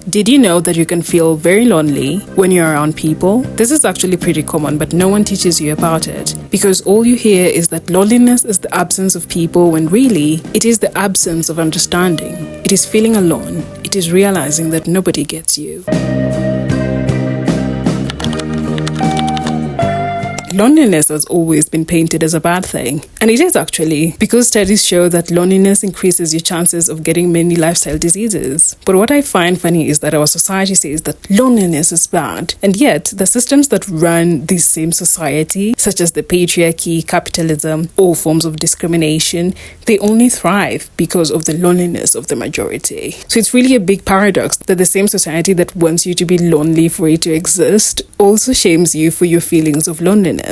Did you know that you can feel very lonely when you're around people? This is actually pretty common, but no one teaches you about it because all you hear is that loneliness is the absence of people when really it is the absence of understanding. It is feeling alone. It is realizing that nobody gets you. Loneliness has always been painted as a bad thing, and it is actually, because studies show that loneliness increases your chances of getting many lifestyle diseases. But what I find funny is that our society says that loneliness is bad, and yet the systems that run this same society, such as the patriarchy, capitalism, all forms of discrimination, they only thrive because of the loneliness of the majority. So it's really a big paradox that the same society that wants you to be lonely for it to exist also shames you for your feelings of loneliness.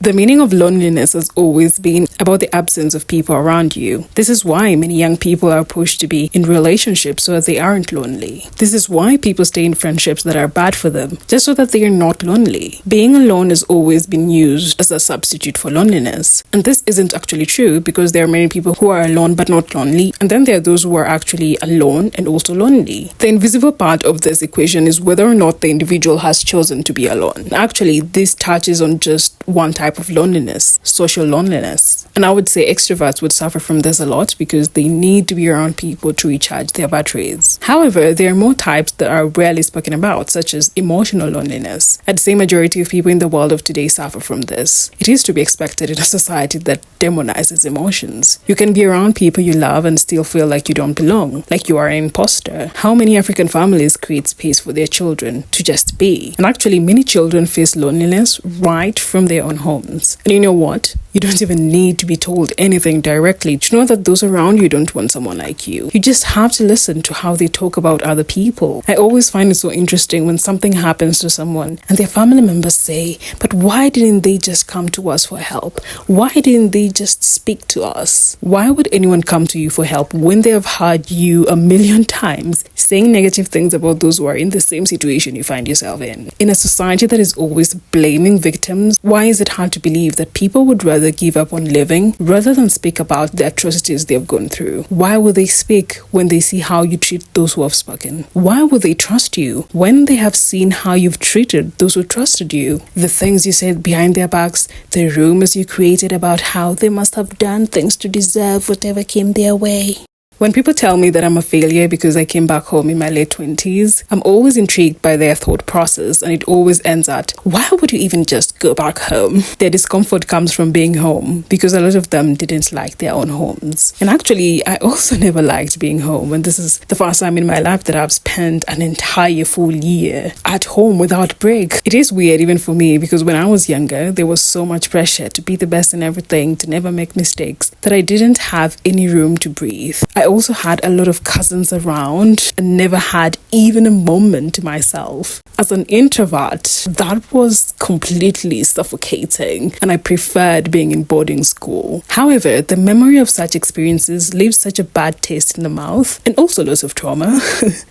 The meaning of loneliness has always been about the absence of people around you. This is why many young people are pushed to be in relationships so that they aren't lonely. This is why people stay in friendships that are bad for them, just so that they are not lonely. Being alone has always been used as a substitute for loneliness. And this isn't actually true because there are many people who are alone but not lonely, and then there are those who are actually alone and also lonely. The invisible part of this equation is whether or not the individual has chosen to be alone. Actually, this touches on just one type of loneliness, social loneliness. And I would say extroverts would suffer from this a lot because they need to be around people to recharge their batteries. However, there are more types that are rarely spoken about, such as emotional loneliness. I'd say majority of people in the world of today suffer from this. It is to be expected in a society that demonizes emotions. You can be around people you love and still feel like you don't belong, like you are an imposter. How many African families create space for their children to just be? And actually, many children face loneliness right from their own home. And you know what? You don't even need to be told anything directly to know that those around you don't want someone like you. You just have to listen to how they talk about other people. I always find it so interesting when something happens to someone and their family members say, but why didn't they just come to us for help? Why didn't they just speak to us? Why would anyone come to you for help when they have heard you a million times saying negative things about those who are in the same situation you find yourself in? In a society that is always blaming victims, why is it hard to believe that people would rather give up on living rather than speak about the atrocities they've gone through? Why would they speak when they see how you treat those who have spoken? Why would they trust you when they have seen how you've treated those who trusted you? The things you said behind their backs, the rumors you created about how they must have done things to deserve whatever came their way. When people tell me that I'm a failure because I came back home in my late 20s, I'm always intrigued by their thought process, and it always ends at, why would you even just go back home? Their discomfort comes from being home because a lot of them didn't like their own homes. And actually, I also never liked being home, and this is the first time in my life that I've spent an entire full year at home without break. It is weird even for me because when I was younger, there was so much pressure to be the best in everything, to never make mistakes, that I didn't have any room to breathe. I also had a lot of cousins around and never had even a moment to myself. As an introvert, that was completely suffocating, and I preferred being in boarding school. However, the memory of such experiences leaves such a bad taste in the mouth and also lots of trauma.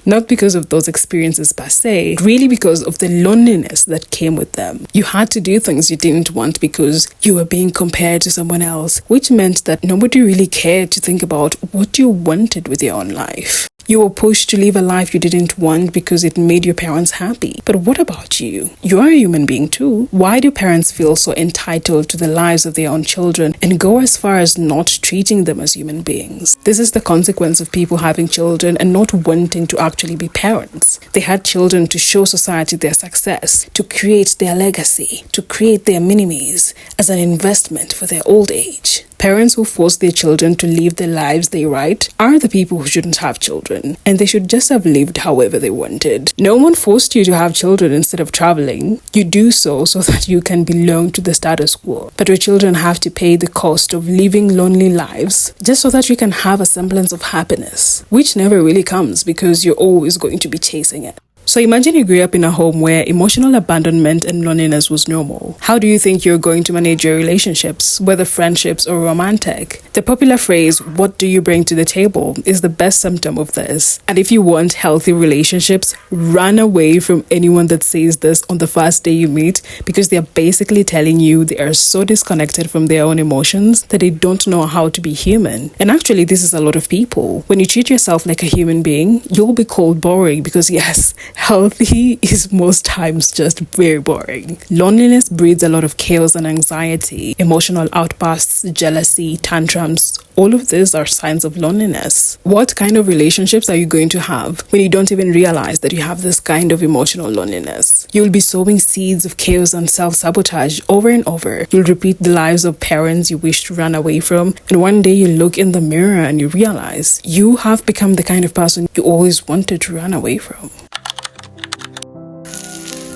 Not because of those experiences per se, really because of the loneliness that came with them. You had to do things you didn't want because you were being compared to someone else, which meant that nobody really cared to think about what you wanted with your own life. You were pushed to live a life you didn't want because it made your parents happy. But what about you? You are a human being too. Why do parents feel so entitled to the lives of their own children and go as far as not treating them as human beings? This is the consequence of people having children and not wanting to actually be parents. They had children to show society their success, to create their legacy, to create their mini-me's as an investment for their old age. Parents who force their children to live the lives they write are the people who shouldn't have children, and they should just have lived however they wanted. No one forced you to have children instead of traveling. You do so that you can belong to the status quo. But your children have to pay the cost of living lonely lives just so that you can have a semblance of happiness, which never really comes because you're always going to be chasing it. So imagine you grew up in a home where emotional abandonment and loneliness was normal. How do you think you're going to manage your relationships, whether friendships or romantic? The popular phrase, "what do you bring to the table?" is the best symptom of this. And if you want healthy relationships, run away from anyone that says this on the first day you meet, because they're basically telling you they are so disconnected from their own emotions that they don't know how to be human. And actually, this is a lot of people. When you treat yourself like a human being, you'll be called boring because yes, healthy is most times just very boring. Loneliness breeds a lot of chaos and anxiety, emotional outbursts, jealousy, tantrums. All of these are signs of loneliness. What kind of relationships are you going to have when you don't even realize that you have this kind of emotional loneliness? You'll be sowing seeds of chaos and self-sabotage over and over. You'll repeat the lives of parents you wish to run away from, and one day you look in the mirror and you realize you have become the kind of person you always wanted to run away from.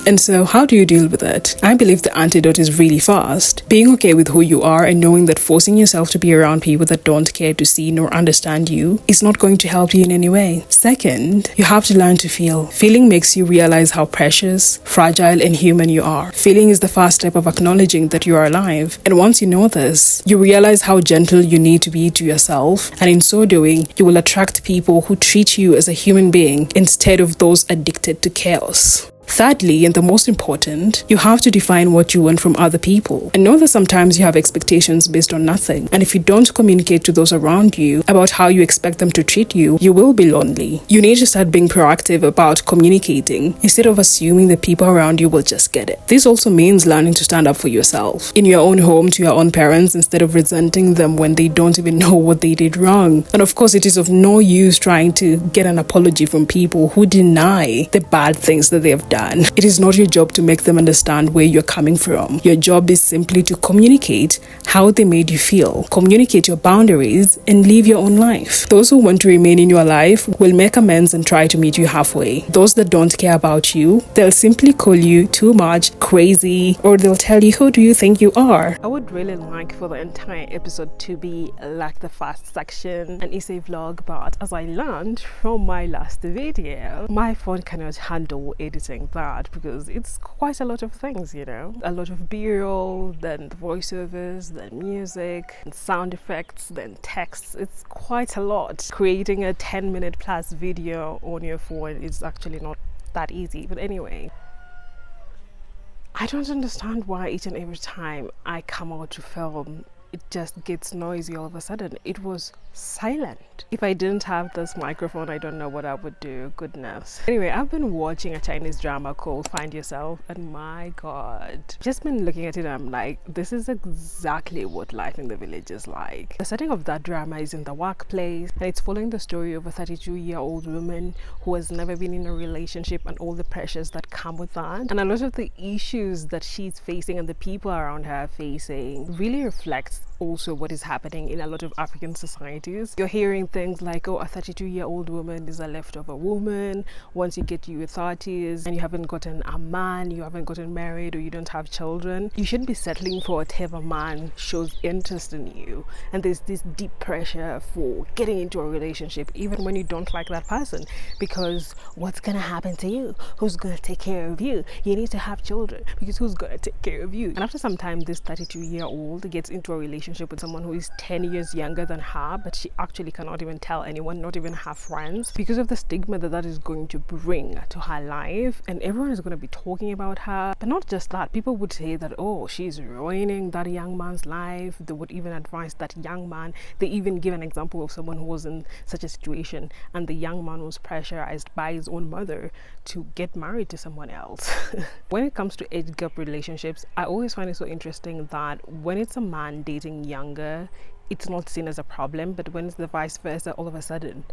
And so, how do you deal with it? I believe the antidote is really fast. Being okay with who you are and knowing that forcing yourself to be around people that don't care to see nor understand you is not going to help you in any way. Second, you have to learn to feel. Feeling makes you realize how precious, fragile, and human you are. Feeling is the first step of acknowledging that you are alive. And once you know this, you realize how gentle you need to be to yourself. And in so doing, you will attract people who treat you as a human being instead of those addicted to chaos. Thirdly, and the most important, you have to define what you want from other people. And know that sometimes you have expectations based on nothing. And if you don't communicate to those around you about how you expect them to treat you, you will be lonely. You need to start being proactive about communicating instead of assuming that people around you will just get it. This also means learning to stand up for yourself in your own home to your own parents instead of resenting them when they don't even know what they did wrong. And of course, it is of no use trying to get an apology from people who deny the bad things that they have done. It is not your job to make them understand where you're coming from. Your job is simply to communicate how they made you feel, communicate your boundaries, and live your own life. Those who want to remain in your life will make amends and try to meet you halfway. Those that don't care about you, they'll simply call you too much, crazy, or they'll tell you, who do you think you are? I would really like for the entire episode to be like the first section, an essay vlog, but as I learned from my last video, my phone cannot handle editing that because it's quite a lot of things, you know, a lot of b-roll, then the voiceovers, then music, and sound effects, then texts. It's quite a lot. Creating a 10-minute plus video on your phone is actually not that easy, but anyway, I don't understand why each and every time I come out to film it just gets noisy all of a sudden. It was silent. If I didn't have this microphone, I don't know what I would do. Goodness. Anyway, I've been watching a Chinese drama called Find Yourself, and my god, just been looking at it and I'm like, this is exactly what life in the village is like. The setting of that drama is in the workplace, and it's following the story of a 32-year-old woman who has never been in a relationship and all the pressures that come with that, and a lot of the issues that she's facing and the people around her are facing really reflects also what is happening in a lot of African societies. You're hearing things like, oh, a 32-year-old woman is a leftover woman. Once you get to your 30s and you haven't gotten a man, you haven't gotten married, or you don't have children, you shouldn't be settling for whatever man shows interest in you. And there's this deep pressure for getting into a relationship even when you don't like that person, because what's gonna happen to you? Who's gonna take care of you? You need to have children because who's gonna take care of you? And after some time, this 32-year-old gets into a relationship with someone who is 10 years younger than her, but she actually cannot even tell anyone, not even her friends, because of the stigma that that is going to bring to her life. And everyone is going to be talking about her. But not just that, people would say that, oh, she's ruining that young man's life. They would even advise that young man. They even give an example of someone who was in such a situation and the young man was pressurized by his own mother to get married to someone else. When it comes to age gap relationships, I always find it so interesting that when it's a man dating younger, it's not seen as a problem, but when it's the vice versa, all of a sudden,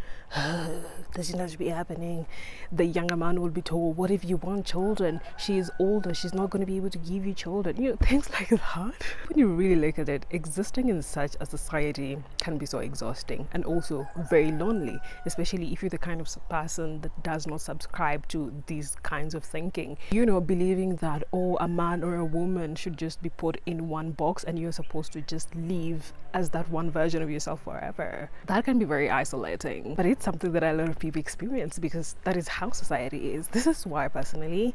does it not be happening? The younger man will be told, what if you want children? She is older, she's not going to be able to give you children. You know, things like that. When you really look at it, existing in such a society can be so exhausting and also very lonely, especially if you're the kind of person that does not subscribe to these kinds of thinking. You know, believing that, oh, a man or a woman should just be put in one box and you're supposed to just live as that that one version of yourself forever. That can be very isolating, but it's something that a lot of people experience because that is how society is. This is why personally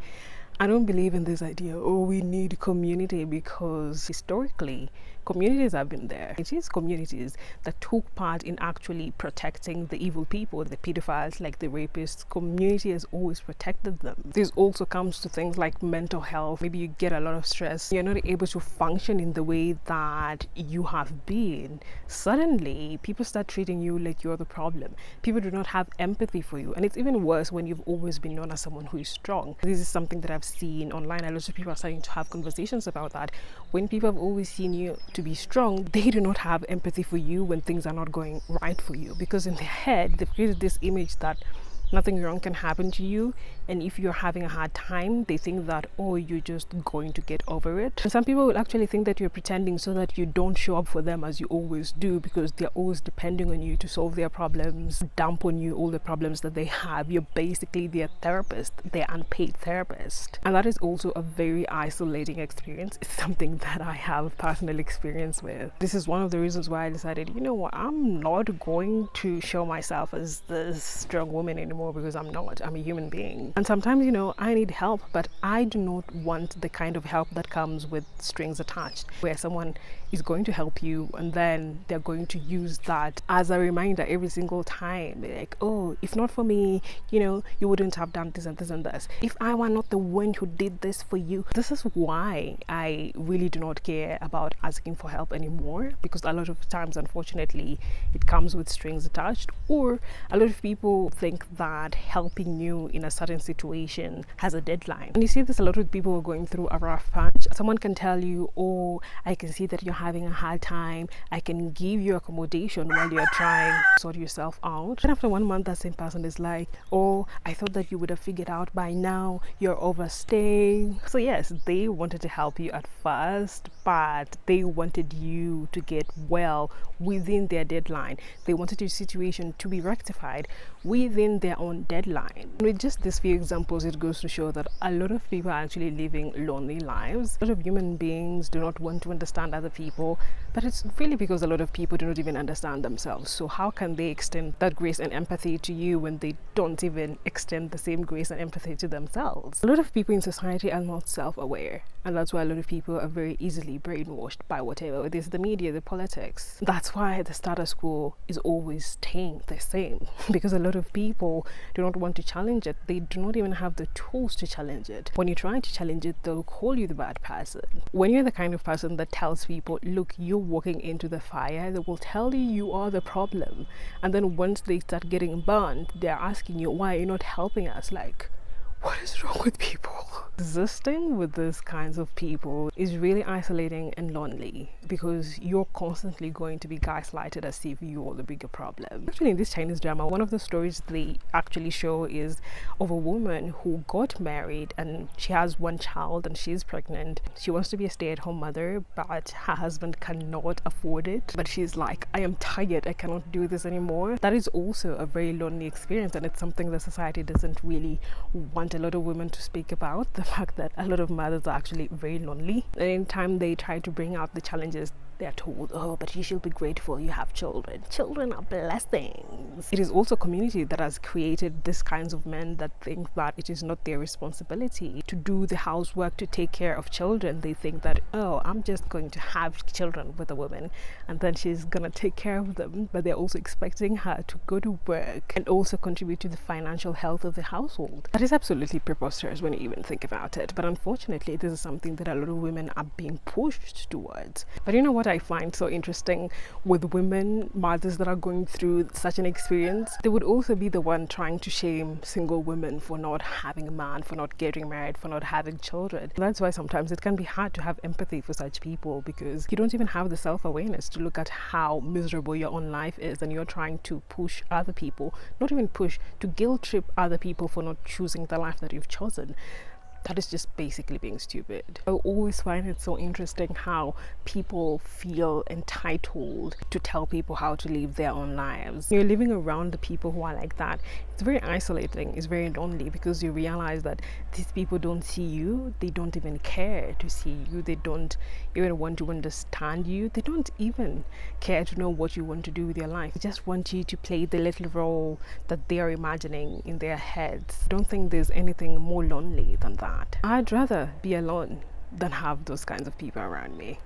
I don't believe in this idea, oh, we need community, because historically communities have been there. It is communities that took part in actually protecting the evil people, the pedophiles, like the rapists. Community has always protected them. This also comes to things like mental health. Maybe you get a lot of stress, you're not able to function in the way that you have been. Suddenly people start treating you like you're the problem. People do not have empathy for you, and it's even worse when you've always been known as someone who is strong. This is something that I've seen online. A lot of people are starting to have conversations about that. When people have always seen you to be strong, they do not have empathy for you when things are not going right for you, because in their head they've created this image that nothing wrong can happen to you, and if you're having a hard time, they think that, oh, you're just going to get over it. And some people will actually think that you're pretending so that you don't show up for them as you always do, because they're always depending on you to solve their problems, dump on you all the problems that they have. You're basically their therapist, their unpaid therapist. And that is also a very isolating experience. It's something that I have personal experience with. This is one of the reasons why I decided, you know what, I'm not going to show myself as this strong woman anymore, because I'm not. I'm a human being. And sometimes, you know, I need help, but I do not want the kind of help that comes with strings attached, where someone is going to help you and then they're going to use that as a reminder every single time. Like, oh, if not for me, you know, you wouldn't have done this and this and this. If I were not the one who did this for you. This is why I really do not care about asking for help anymore, because a lot of times, unfortunately, it comes with strings attached, or a lot of people think that helping you in a certain situation has a deadline. And you see this a lot with people who are going through a rough patch. Someone can tell you, oh, I can see that you're having a hard time, I can give you accommodation while you're trying to sort yourself out. And after 1 month, that same person is like, oh, I thought that you would have figured out by now, you're overstaying. So yes, they wanted to help you at first, but they wanted you to get well within their deadline. They wanted your situation to be rectified within their own deadline. And with just these few examples, it goes to show that a lot of people are actually living lonely lives. A lot of human beings do not want to understand other people, but it's really because a lot of people do not even understand themselves. So how can they extend that grace and empathy to you when they don't even extend the same grace and empathy to themselves? A lot of people in society are not self-aware, and that's why a lot of people are very easily brainwashed by whatever it is, the media, the politics. That's why the status quo is always staying the same, because a lot of people do not want to challenge it. They do not even have the tools to challenge it. When you try to challenge it, they'll call you the bad person. When you're the kind of person that tells people, look, you're walking into the fire, they will tell you you are the problem. And then once they start getting burned, they're asking you, why are you not helping us? Like, what is wrong with people? Existing with these kinds of people is really isolating and lonely, because you're constantly going to be gaslighted as if you're the bigger problem. Actually, in this Chinese drama, one of the stories they actually show is of a woman who got married and she has one child and she's pregnant. She wants to be a stay-at-home mother, but her husband cannot afford it. But she's like, I am tired, I cannot do this anymore. That is also a very lonely experience, and it's something that society doesn't really want a lot of women to speak about. The fact that a lot of mothers are actually very lonely, and anytime they try to bring out the challenges, they're told, oh, but you should be grateful you have children. Children are blessings. It is also community that has created these kinds of men that think that it is not their responsibility to do the housework, to take care of children. They think that, oh, I'm just going to have children with a woman and then she's gonna take care of them, but they're also expecting her to go to work and also contribute to the financial health of the household. That is absolutely preposterous when you even think about it, but unfortunately this is something that a lot of women are being pushed towards. But you know what I find so interesting with women, mothers that are going through such an experience? They would also be the one trying to shame single women for not having a man, for not getting married, for not having children. That's why sometimes it can be hard to have empathy for such people, because you don't even have the self-awareness to look at how miserable your own life is, and you're trying to push other people, not even push, to guilt trip other people for not choosing the life that you've chosen. that is just basically being stupid. I always find it so interesting how people feel entitled to tell people how to live their own lives. You're living around the people who are like that. It's very isolating, it's very lonely, because you realize that these people don't see you, they don't even care to see you, they don't even want to understand you, they don't even care to know what you want to do with your life. They just want you to play the little role that they are imagining in their heads. I don't think there's anything more lonely than that. I'd rather be alone than have those kinds of people around me.